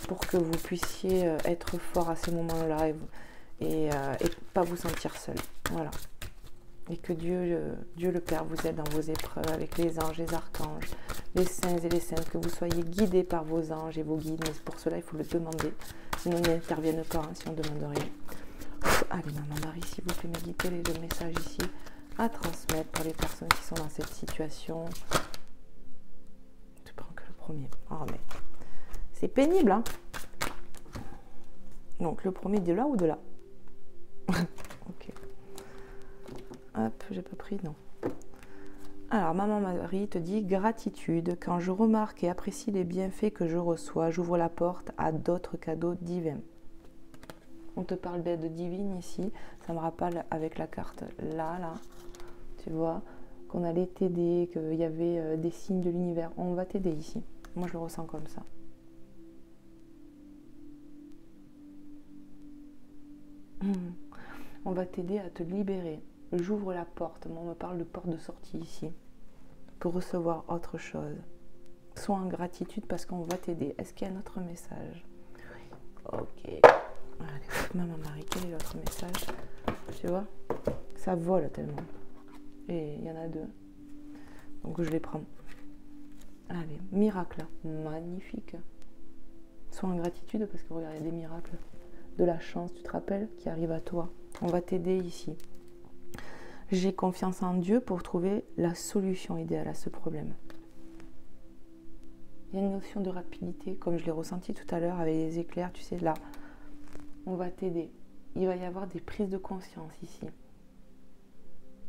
A: pour que vous puissiez être fort à ces moments-là et pas vous sentir seul. Voilà. Et que Dieu le Père vous aide dans vos épreuves avec les anges, les archanges, les saints et les saintes, que vous soyez guidés par vos anges et vos guides. Mais pour cela, il faut le demander. Sinon, ils n'interviennent pas si on ne demande rien. Allez, Maman Marie, s'il vous plaît, méditez le message ici à transmettre pour les personnes qui sont dans cette situation. Je prends que le premier. Oh, mais c'est pénible, hein? Donc, le premier de là ou de là? Ok. Hop, j'ai pas pris, non. Alors, Maman Marie te dit gratitude. Quand je remarque et apprécie les bienfaits que je reçois, j'ouvre la porte à d'autres cadeaux divins. On te parle d'aide divine ici. Ça me rappelle avec la carte là. Tu vois, qu'on allait t'aider, qu'il y avait des signes de l'univers. On va t'aider ici. Moi, je le ressens comme ça. On va t'aider à te libérer. J'ouvre la porte. Moi, on me parle de porte de sortie ici. Pour recevoir autre chose. Sois en gratitude parce qu'on va t'aider. Est-ce qu'il y a un autre message? Oui. Ok. Allez, Maman Marie, quel est l'autre message? Tu vois, ça vole tellement. Et il y en a deux. Donc je les prends. Allez, miracle. Magnifique. Sois en gratitude parce que regarde, il y a des miracles. De la chance, tu te rappelles, qui arrive à toi. On va t'aider ici. J'ai confiance en Dieu pour trouver la solution idéale à ce problème. Il y a une notion de rapidité, comme je l'ai ressenti tout à l'heure avec les éclairs, tu sais, là, on va t'aider. Il va y avoir des prises de conscience ici.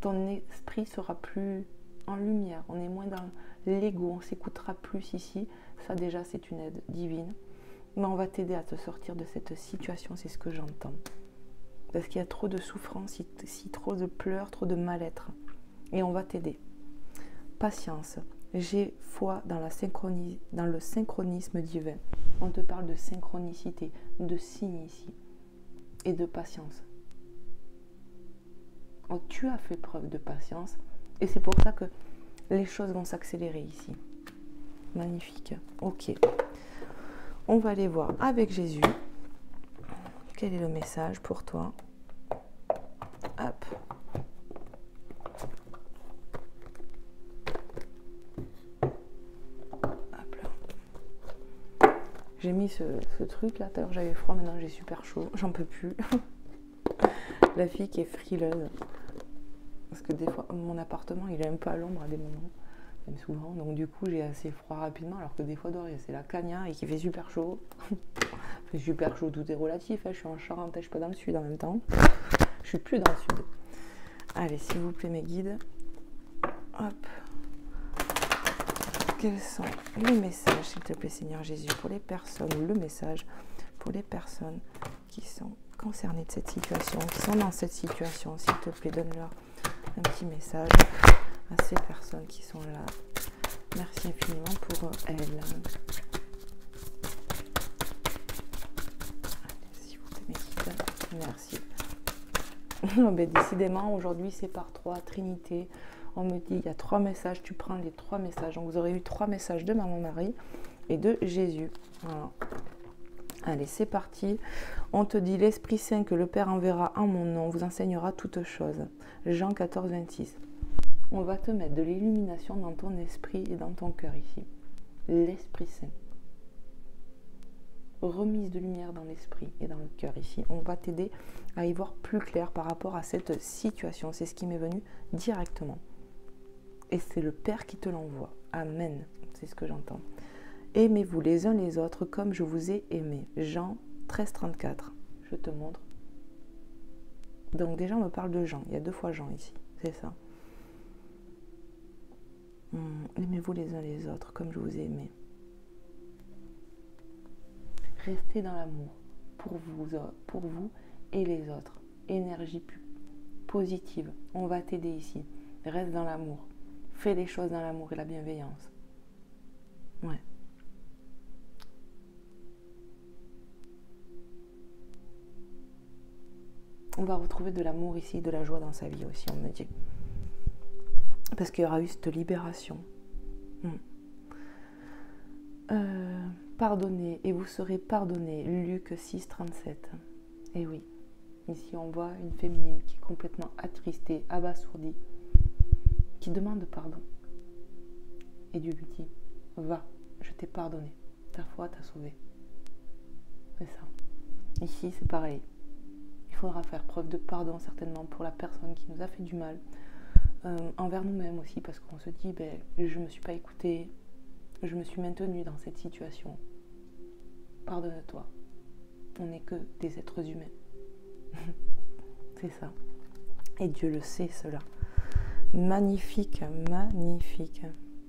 A: Ton esprit sera plus en lumière, on est moins dans l'ego, on s'écoutera plus ici. Ça déjà, c'est une aide divine. Mais on va t'aider à te sortir de cette situation, c'est ce que j'entends. Parce qu'il y a trop de souffrance, si trop de pleurs, trop de mal-être. Et on va t'aider. Patience. J'ai foi dans le synchronisme divin. On te parle de synchronicité, de signes ici. Et de patience. Oh, tu as fait preuve de patience. Et c'est pour ça que les choses vont s'accélérer ici. Magnifique. Ok. On va aller voir avec Jésus. Quel est le message pour toi? Hop. Hop là. J'ai mis ce truc là. Tout à l'heure j'avais froid, maintenant j'ai super chaud. J'en peux plus. La fille qui est frileuse. Parce que des fois, mon appartement il est un peu à l'ombre à des moments. Même souvent. Donc du coup j'ai assez froid rapidement. Alors que des fois dehors c'est la cagna et qui fait super chaud. C'est super chaud, tout est relatif. Hein. Je suis en Charente, je suis pas dans le sud en même temps. Je suis plus dans le sud. Allez, s'il vous plaît, mes guides. Hop. Quels sont les messages, s'il te plaît, Seigneur Jésus, pour les personnes, ou le message pour les personnes qui sont concernées de cette situation, qui sont dans cette situation, s'il te plaît, donne-leur un petit message à ces personnes qui sont là. Merci infiniment pour elles. Allez, s'il vous plaît, mes guides. Merci. Ben, décidément, aujourd'hui, c'est par 3, Trinité. On me dit, il y a 3 messages, tu prends les 3 messages. Donc, vous aurez eu 3 messages de Maman Marie et de Jésus. Voilà. Allez, c'est parti. On te dit, l'Esprit Saint que le Père enverra en mon nom vous enseignera toutes choses. Jean 14, 26. On va te mettre de l'illumination dans ton esprit et dans ton cœur ici. L'Esprit Saint. Remise de lumière dans l'esprit et dans le cœur ici. On va t'aider à y voir plus clair par rapport à cette situation. C'est ce qui m'est venu directement. Et c'est le Père qui te l'envoie. Amen. C'est ce que j'entends. Aimez-vous les uns les autres comme je vous ai aimé. Jean 13, 34. Je te montre. Donc déjà on me parle de Jean. Il y a 2 fois Jean ici. C'est ça. Aimez-vous les uns les autres comme je vous ai aimé. Restez dans l'amour pour vous et les autres. Énergie positive. On va t'aider ici. Reste dans l'amour. Fais les choses dans l'amour et la bienveillance. Ouais. On va retrouver de l'amour ici, de la joie dans sa vie aussi, on me dit. Parce qu'il y aura eu cette libération. Pardonnez et vous serez pardonnés. Luc 6, 37. Et oui, ici on voit une féminine qui est complètement attristée, abasourdie, qui demande pardon. Et Dieu lui dit, va, je t'ai pardonné. Ta foi t'a sauvé. C'est ça. Ici c'est pareil. Il faudra faire preuve de pardon certainement pour la personne qui nous a fait du mal. Envers nous-mêmes aussi, parce qu'on se dit, ben, je ne me suis pas écoutée, je me suis maintenue dans cette situation. Pardonne-toi. On n'est que des êtres humains. C'est ça. Et Dieu le sait, cela. Magnifique, magnifique.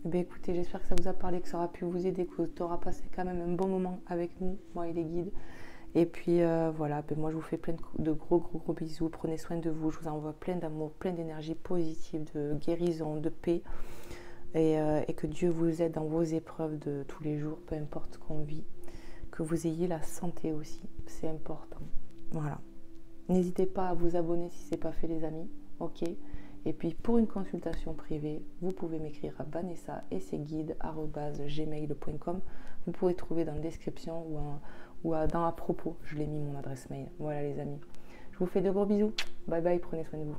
A: Eh bien, écoutez, j'espère que ça vous a parlé, que ça aura pu vous aider, que tu auras passé quand même un bon moment avec nous, moi et les guides. Et puis voilà, ben moi je vous fais plein de gros bisous. Prenez soin de vous, je vous envoie plein d'amour, plein d'énergie positive, de guérison, de paix. Et que Dieu vous aide dans vos épreuves de tous les jours, peu importe ce qu'on vit. Que vous ayez la santé aussi, c'est important. Voilà. N'hésitez pas à vous abonner si ce n'est pas fait les amis, ok. Et puis pour une consultation privée, vous pouvez m'écrire à Vanessa et ses guides@gmail.com. Vous pouvez trouver dans la description ou dans à propos, je l'ai mis mon adresse mail. Voilà les amis. Je vous fais de gros bisous. Bye bye, prenez soin de vous.